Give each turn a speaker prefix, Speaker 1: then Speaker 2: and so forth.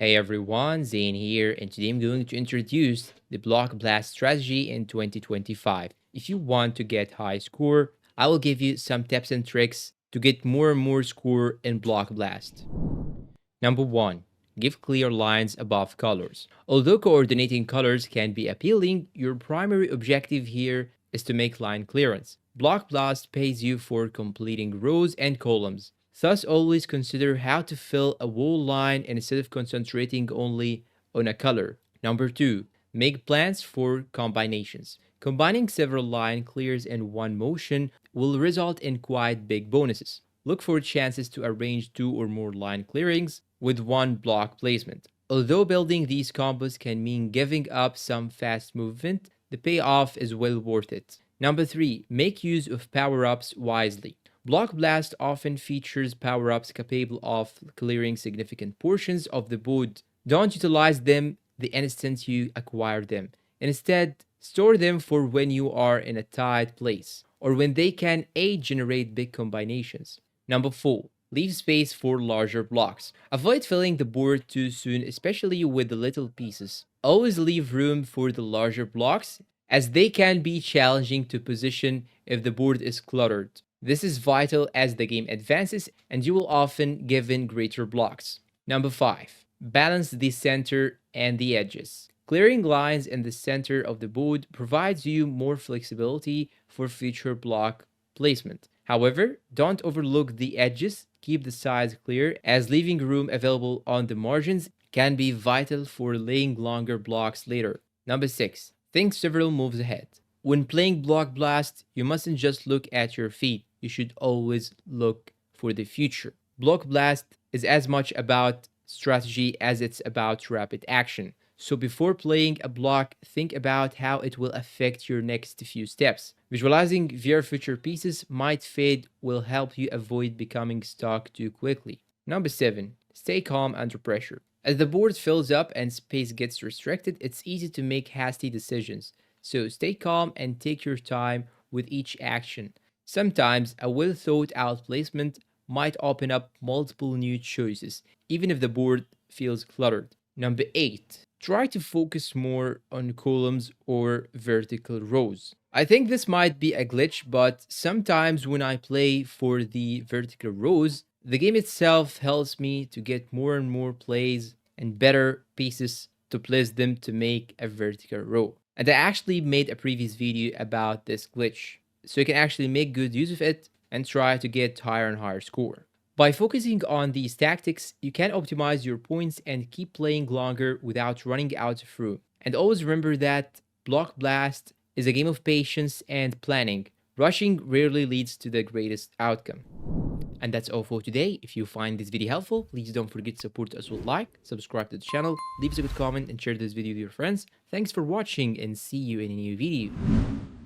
Speaker 1: Hey everyone, Zane here, and today I'm going to introduce the Block Blast strategy in 2025. If you want to get high score, I will give you some tips and tricks to get more and more score in Block Blast. Number 1. Give clear lines above colors. Although coordinating colors can be appealing, your primary objective here is to make line clearance. Block Blast pays you for completing rows and columns. Thus, always consider how to fill a whole line instead of concentrating only on a color. Number 2. Make plans for combinations. Combining several line clears in one motion will result in quite big bonuses. Look for chances to arrange 2 or more line clearings with one block placement. Although building these combos can mean giving up some fast movement, the payoff is well worth it. Number 3. Make use of power-ups wisely. Block Blast often features power-ups capable of clearing significant portions of the board. Don't utilize them the instant you acquire them. Instead, store them for when you are in a tight place, or when they can aid generate big combinations. Number 4. Leave space for larger blocks. Avoid filling the board too soon, especially with the little pieces. Always leave room for the larger blocks, as they can be challenging to position if the board is cluttered. This is vital as the game advances and you will often given greater blocks. Number 5. Balance the center and the edges. Clearing lines in the center of the board provides you more flexibility for future block placement. However, don't overlook the edges. Keep the sides clear, as leaving room available on the margins can be vital for laying longer blocks later. Number 6. Think several moves ahead. When playing Block Blast, you mustn't just look at your feet. You should always look for the future. Block Blast is as much about strategy as it's about rapid action. So before playing a block, think about how it will affect your next few steps. Visualizing your future pieces might fade will help you avoid becoming stuck too quickly. Number 7. Stay calm under pressure. As the board fills up and space gets restricted, it's easy to make hasty decisions. So stay calm and take your time with each action. Sometimes a well thought out placement might open up multiple new choices, even if the board feels cluttered. Number 8. Try to focus more on columns or vertical rows. I think this might be a glitch, but sometimes when I play for the vertical rows, the game itself helps me to get more and more plays and better pieces to place them to make a vertical row. And I actually made a previous video about this glitch, so you can actually make good use of it and try to get higher and higher score. By focusing on these tactics, you can optimize your points and keep playing longer without running out of room. And always remember that Block Blast is a game of patience and planning. Rushing rarely leads to the greatest outcome. And that's all for today. If you find this video helpful, please don't forget to support us with like, subscribe to the channel, leave us a good comment and share this video with your friends. Thanks for watching and see you in a new video.